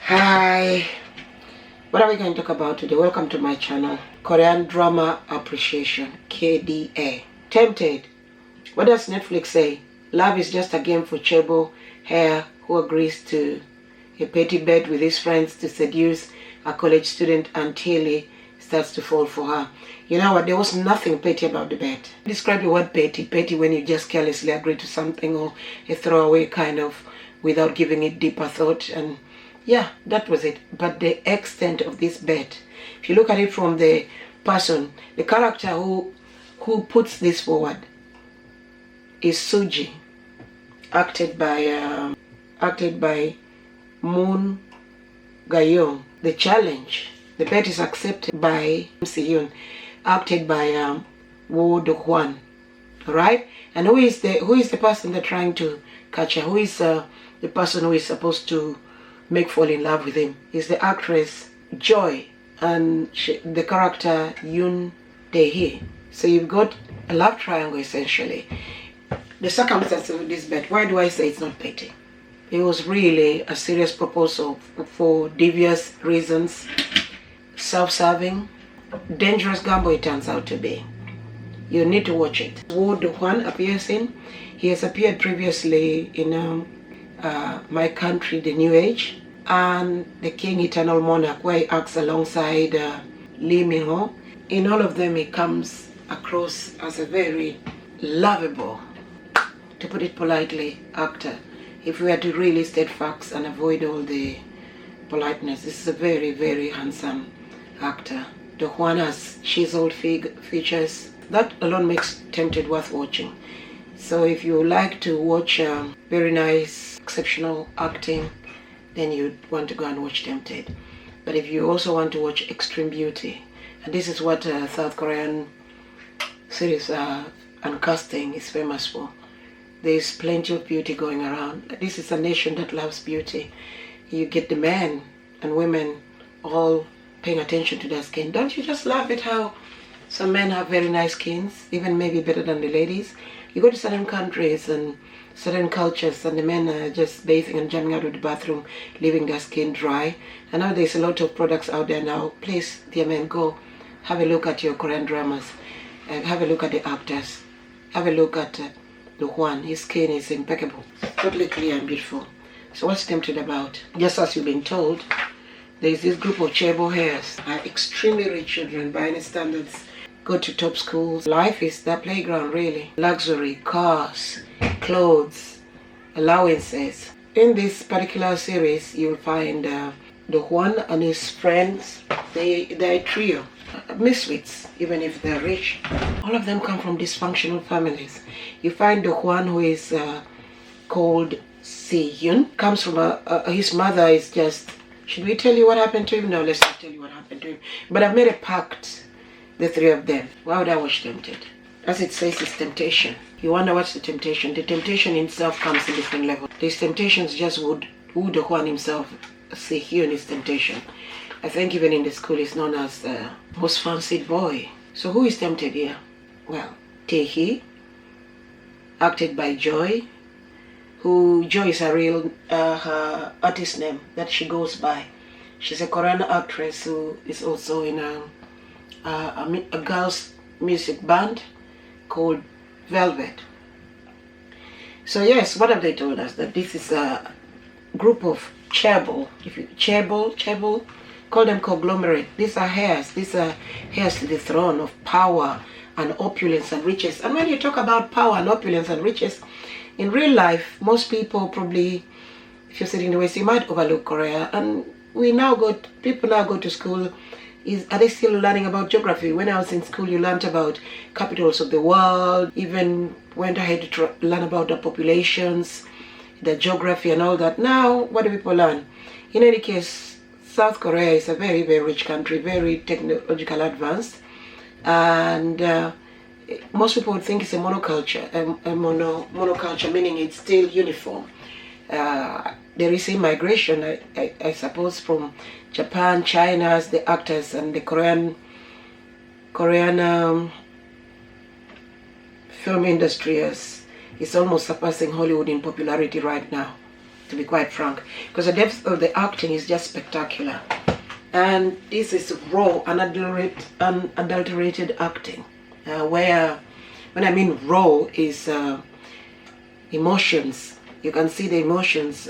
Hi, what are we going to talk about today? Welcome to my channel, Korean Drama Appreciation, KDA. Tempted. What does Netflix say? Love is just a game for chaebol hair who agrees to a petty bet with his friends to seduce a college student until he starts to fall for her. You know what? There was nothing petty about the bet. Describe the word petty. Petty when you just carelessly agree to something, or a throwaway kind of without giving it deeper thought. And yeah, that was it. But the extent of this bet, if you look at it from the person, the character who puts this forward is Soo-Ji, acted by Moon Ga-young. The challenge, the bet is accepted by Sehyun, acted by Do-Hwan. All right, and who is the person they're trying to catch her? Who is the person who is supposed to make fall in love with him? Is the actress Joy and the character Eun Tae-Hee. So you've got a love triangle essentially. The circumstances of this bet, why do I say it's not petty? It was really a serious proposal for devious reasons, self-serving, dangerous gamble it turns out to be. You need to watch it. Do-Hwan appears in. He has appeared previously in My Country, The New Age, and The King, Eternal Monarch, where he acts alongside Lee Min-ho. In all of them, he comes across as a very lovable, to put it politely, actor. If we were to really state facts and avoid all the politeness, this is a very, very handsome actor. Do-Hwan has chiseled features. That alone makes Tempted worth watching. So if you like to watch very nice, exceptional acting, then you'd want to go and watch Tempted. But if you also want to watch extreme beauty, and this is what South Korean series and casting is famous for, there's plenty of beauty going around. This is a nation that loves beauty. You get the men and women all paying attention to their skin. Don't you just love it how some men have very nice skins, even maybe better than the ladies? You go to certain countries and certain cultures and the men are just bathing and jumping out of the bathroom, leaving their skin dry. And now there's a lot of products out there now. Please, dear men, go have a look at your Korean dramas. Have a look at the actors. Have a look at Do-Hwan. His skin is impeccable, totally clear and beautiful. So what's Tempted about? Just as you've been told, there's this group of chaebol hairs, extremely rich children by any standards, go to top schools. Life is their playground, really. Luxury, cars, clothes, allowances. In this particular series, you'll find Do-Hwan and his friends. They're a trio, misfits, even if they're rich. All of them come from dysfunctional families. You find Do-Hwan, who is called Sehyun, comes from his mother is just, should we tell you what happened to him? No, let's not tell you what happened to him. But I've made a pact, the three of them. Why would I watch Tempted? As it says, it's temptation. You wonder what's the temptation. The temptation itself comes in different levels. These temptations just would Do-Hwan himself say here in his temptation. I think even in the school he's known as the most fancied boy. So who is tempted here? Well, Tae-Hee, acted by Joy, Joy is a real her artist name that she goes by. She's a Korean actress who is also in a girls' music band called Velvet. So yes, what have they told us? That this is a group of chaebol. If you chaebol, call them conglomerate. These are heirs. These are heirs to the throne of power and opulence and riches. And when you talk about power and opulence and riches, in real life, most people probably, if you're sitting in the West, you might overlook Korea. And people now go to school. Are they still learning about geography? When I was in school, you learned about capitals of the world, even went ahead to learn about the populations, the geography and all that. Now, what do people learn? In any case, South Korea is a very, very rich country, very technological advanced. And most people would think it's a monoculture, monoculture, meaning it's still uniform. There is immigration, I suppose, from Japan, China, as the actors, and the Korean film industry is almost surpassing Hollywood in popularity right now. to be quite frank, because the depth of the acting is just spectacular. And this is raw, unadulterated acting, where, when I mean raw, is emotions. You can see the emotions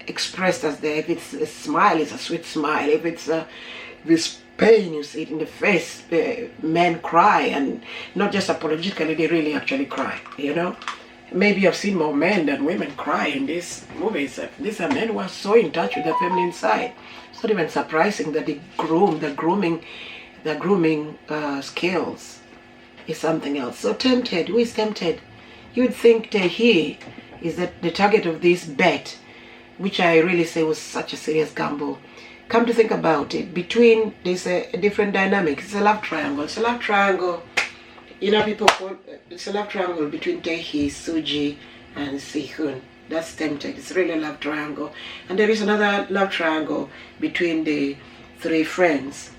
expressed as there. If it's a smile, it's a sweet smile. If it's this pain, you see it in the face. Men cry, and not just apologetically, they really actually cry, you know. Maybe I've seen more men than women cry in these movies. These are men who are so in touch with their feminine side. It's not even surprising that the grooming skills is something else. So tempted, who is tempted? You'd think Tae-Hee is the target of this bet, which I really say was such a serious gamble. Come to think about it, between there's a different dynamic. It's a love triangle. It's a love triangle. You know, people call it's a love triangle between Tae-Hee, Soo-Ji, and Si-Hyun. That's tempted. It's really a love triangle. And there is another love triangle between the three friends.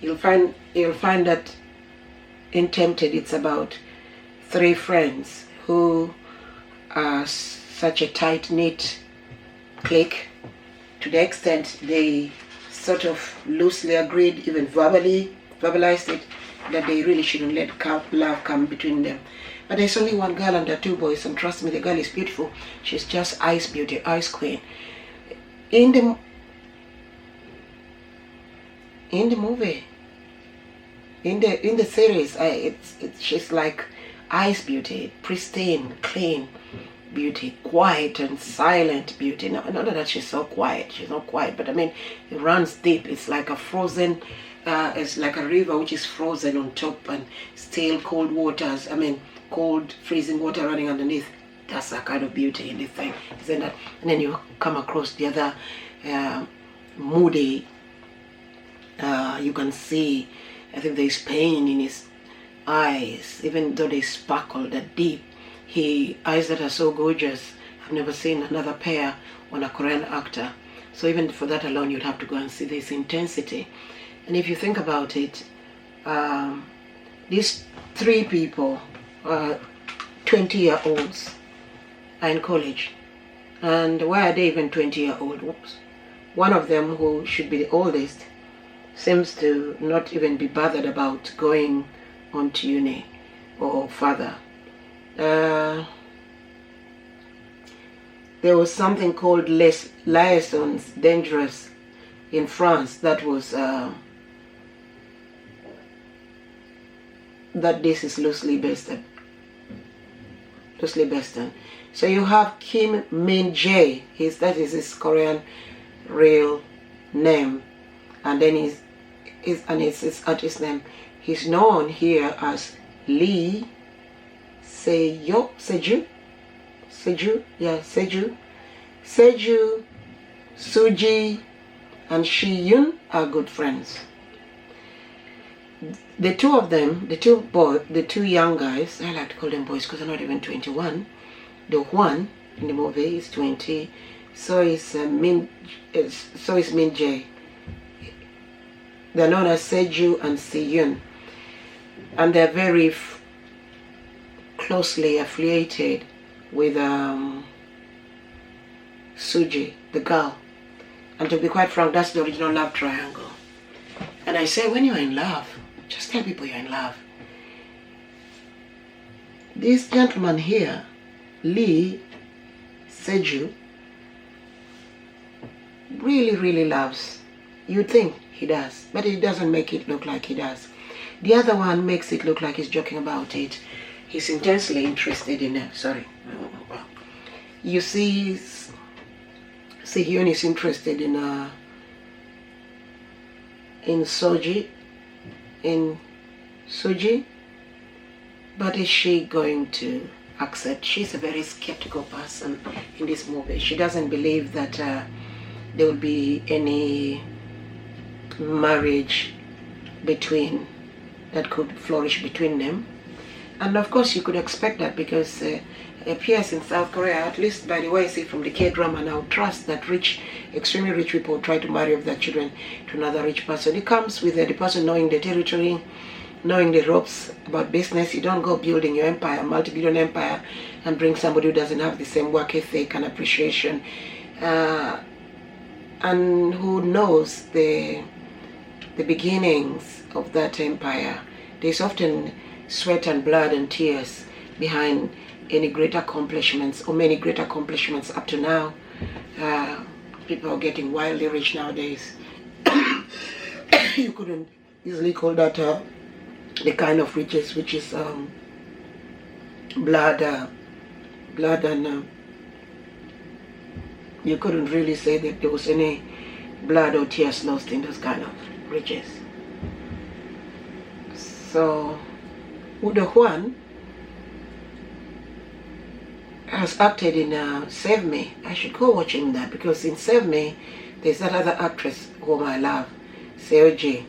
You'll find that in Tempted, it's about three friends who are such a tight-knit clique, to the extent they sort of loosely agreed, even verbalized it, that they really shouldn't let love come between them. But there's only one girl and 2 boys, and trust me, the girl is beautiful. She's just ice beauty, ice queen. In the movie, in the series, she's like ice beauty, pristine, clean beauty, quiet and silent beauty. Not that she's so quiet. She's not quiet, but I mean, it runs deep. It's like a frozen. It's like a river which is frozen on top and still cold waters. I mean, cold, freezing water running underneath. That's a kind of beauty in the thing, isn't it? And then you come across the other moody. You can see, I think there's pain in his eyes, even though they sparkle that deep. Eyes that are so gorgeous. I've never seen another pair on a Korean actor. So even for that alone, you'd have to go and see this intensity. And if you think about it, these 3 people, 20-year-olds, are in college. And why are they even 20-year-old? Whoops. One of them, who should be the oldest, seems to not even be bothered about going on to uni or further. There was something called liaisons dangerous in France that was that this is loosely based on. So you have Kim Min Jae. That is his Korean real name, and then it's his artist name. He's known here as Lee Seju, Soo-Ji, and Shi-Hyun are good friends. The two of them, the two young guys, I like to call them boys because they're not even 21. Do-Hwan in the movie is 20. So is Min Jae. They're known as Seju and Si-Hyun, and they're very closely affiliated with Soo-Ji, the girl. And to be quite frank, that's the original love triangle. And I say, when you're in love, just tell people you're in love. This gentleman here, Lee Seju, really loves. You'd think he does, but he doesn't make it look like he does. The other one makes it look like he's joking about it. He's intensely interested in it. You see, Si-Hyun is interested in Soo-Ji, but is she going to accept? She's a very skeptical person in this movie. She doesn't believe that there will be any marriage that could flourish between them. And of course you could expect that, because it appears in South Korea, at least by the way I see from the KDrama now, trust that extremely rich people try to marry off their children to another rich person. It comes with the person knowing the territory, knowing the ropes about business. You don't go building your empire, multi-billion empire, and bring somebody who doesn't have the same work ethic and appreciation, and who knows the beginnings of that empire. There's often sweat and blood and tears behind any great accomplishments, or many great accomplishments up to now. People are getting wildly rich nowadays. You couldn't easily call that the kind of riches which is blood and you couldn't really say that there was any blood or tears lost in those kind of riches. So Do-Hwan has acted in Save Me. I should go watching that, because in Save Me there's that other actress whom I love, Soo-Ji,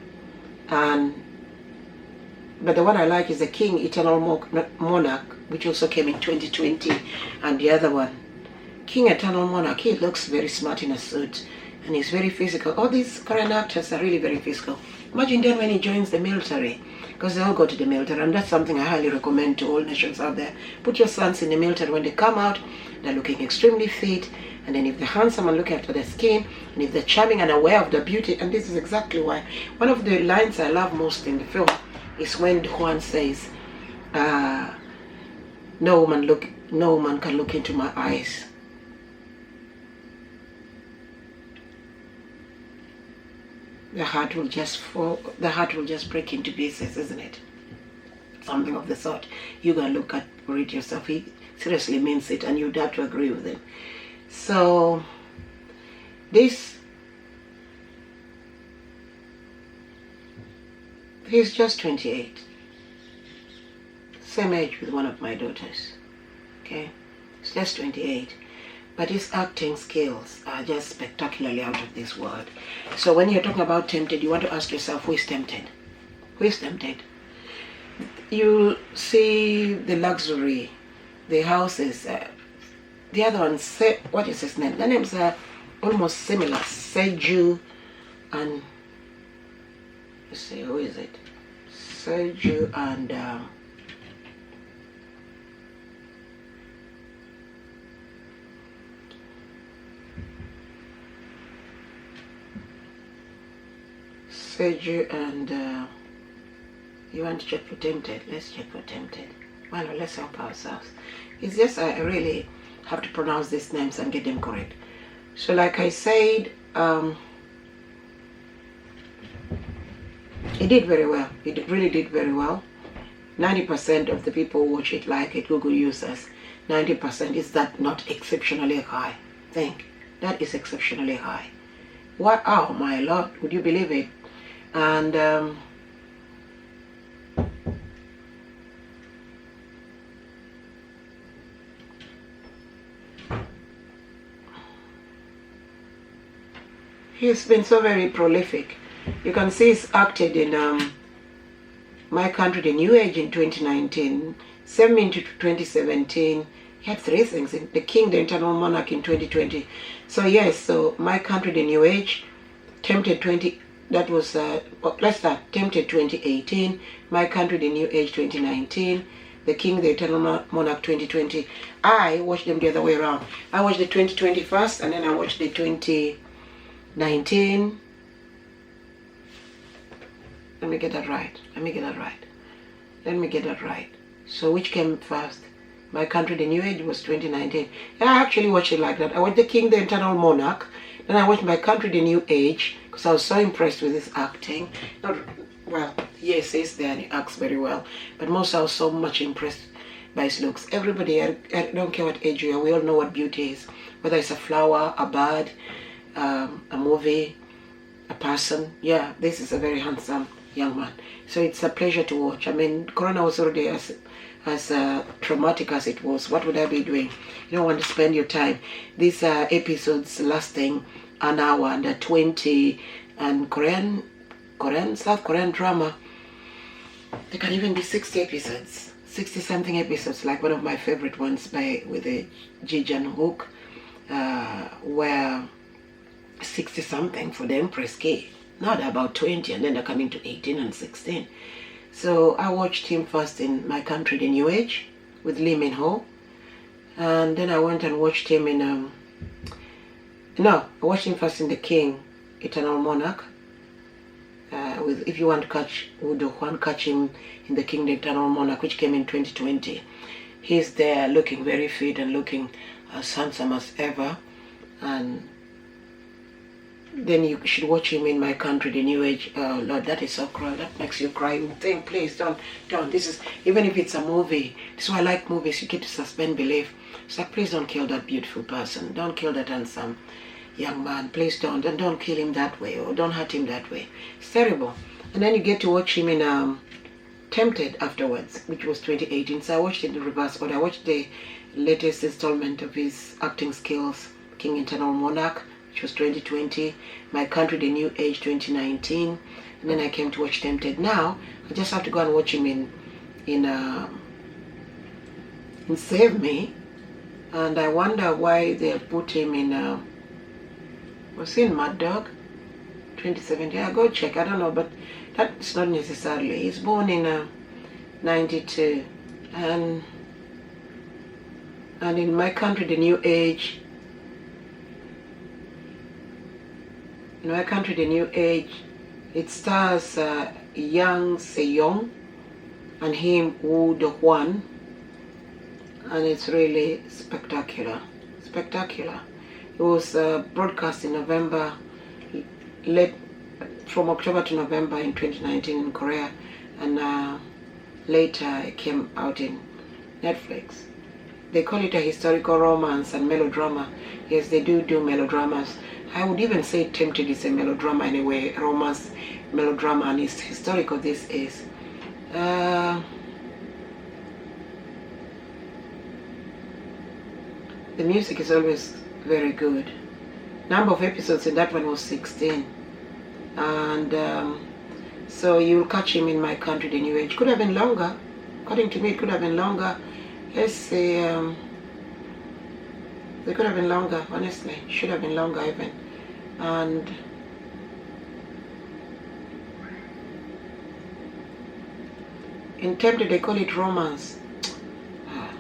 but the one I like is the King Eternal Monarch, which also came in 2020, and the other one, King Eternal Monarch. He looks very smart in a suit, and he's very physical. All these current actors are really very physical. Imagine then when he joins the military, because they all go to the military, and that's something I highly recommend to all nations out there. Put your sons in the military. When they come out, they're looking extremely fit, and then if they're handsome and look after their skin, and if they're charming and aware of their beauty, and this is exactly why. One of the lines I love most in the film is when Do-Hwan says, no woman can look into my eyes. The heart will just break into pieces, isn't it? Something of the sort. You gotta look at it yourself. He seriously means it, and you'd have to agree with him. So he's just 28, same age with one of my daughters. Okay, he's just 28, but his acting skills are just spectacularly out of this world. So when you're talking about tempted, you want to ask yourself, who is tempted? Who is tempted? You see the luxury, the houses, the other one, what is his name? The names are almost similar. Soo-Ji and, let's see, who is it? Soo-Ji and Soo-Ji and you want to check for tempted? Let's check for tempted. Well, let's help ourselves. It's just I really have to pronounce these names and get them correct. So like I said, it did very well. It really did very well. 90% of the people who watch it like it, Google users. 90%. Is that not exceptionally high? Think. That is exceptionally high. What? Oh my Lord, would you believe it? And he's been so very prolific. You can see he's acted in My Country, the New Age in 2019, Save Me in 2017. He had 3 things, in The King, the Eternal Monarch in 2020. So yes, so My Country, the New Age, Tempted 20, that was, let's start, Tempted 2018, My Country, the New Age 2019, The King, the Eternal Monarch 2020. I watched them the other way around. I watched the 2020 first, and then I watched the 2019. Let me get that right. So which came first? My Country, the New Age was 2019. Yeah, I actually watched it like that. I watched The King, the Eternal Monarch. Then I watched My Country, the New Age, because I was so impressed with his acting. Not, well, yes, he's there and he acts very well. But most I was so much impressed by his looks. Everybody, I don't care what age you are, we all know what beauty is. Whether it's a flower, a bird, a movie, a person. Yeah, this is a very handsome young man. So it's a pleasure to watch. I mean, Corona was already as traumatic as it was. What would I be doing? You don't want to spend your time. These are episodes lasting an hour and 20, and South Korean drama, they can even be 60 episodes, 60 something episodes, like one of my favorite ones with the Ji Hook, where 60 something for the Empress K. Now they're about 20, and then they're coming to 18 and 16. So I watched him first in My Country, the New Age with Lee Min-ho. And then I went and watched him in, I watched him first in The King, Eternal Monarch. With If you want to catch Do-Hwan, catch him in The King, the Eternal Monarch, which came in 2020. He's there looking very fit and looking as handsome as ever. And then you should watch him in My Country, the New Age. Oh Lord, that is so cruel. That makes you cry. You think, please don't. This is, even if it's a movie, this is why I like movies. You get to suspend belief. It's like, please don't kill that beautiful person. Don't kill that handsome young man. Please don't. And don't kill him that way, or don't hurt him that way. It's terrible. And then you get to watch him in Tempted afterwards, which was 2018. So I watched it in reverse order. I watched the latest installment of his acting skills, King Eternal Monarch, which was 2020, My Country, the New Age, 2019, and then I came to watch Tempted. Now I just have to go and watch him in Save Me, and I wonder why they put him in was he in Mad Dog 2017? I go check. I don't know, but that's not necessarily. He's born in 92, and in My Country, the New Age. In My Country, the New Age, it stars Yang Se-young and him, Woo Do-Hwan, and it's really spectacular. Spectacular. It was broadcast in November, from October to November in 2019 in Korea, and later it came out in Netflix. They call it a historical romance and melodrama. Yes, they do melodramas. I would even say Tempted is a melodrama anyway, romance, melodrama, and it's historical. This is. The music is always very good. Number of episodes in that one was 16. And so you'll catch him in My Country, the New Age. Could have been longer. According to me, it could have been longer. Let's say, they could have been longer, honestly. Should have been longer even. And in Tempted, they call it romance.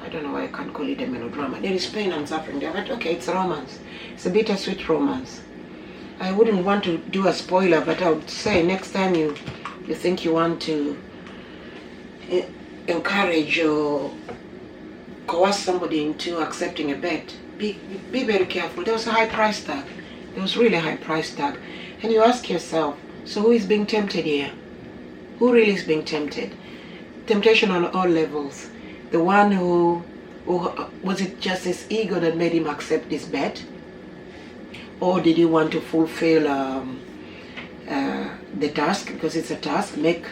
I don't know why I can't call it a melodrama. There is pain and suffering there, but okay, it's romance. It's a bittersweet romance. I wouldn't want to do a spoiler, but I would say next time you think you want to encourage or coerce somebody into accepting a bet, be very careful. There was a high price tag. There was really a high price tag. And you ask yourself, so who is being tempted here? Who really is being tempted? Temptation on all levels. The one who was it just his ego that made him accept this bet? Or did he want to fulfill the task, because it's a task, make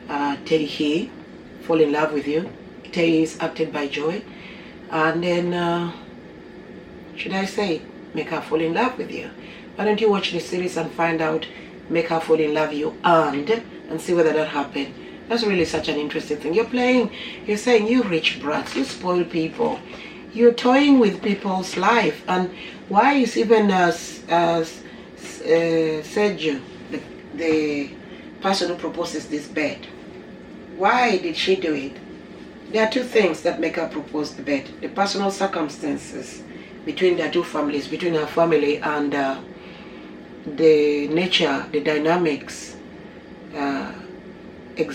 Tae-Hee fall in love with you. Tae-Hee is acted by Joy. And then, should I say, make her fall in love with you? Why don't you watch the series and find out, make her fall in love with you and see whether that happened. That's really such an interesting thing. You're saying, you rich brats, you spoil people. You're toying with people's life. And why is even Seo-Ji, the person who proposes this bet, why did she do it? There are two things that make her propose the bet. The personal circumstances between the two families, between her family and the nature, the dynamics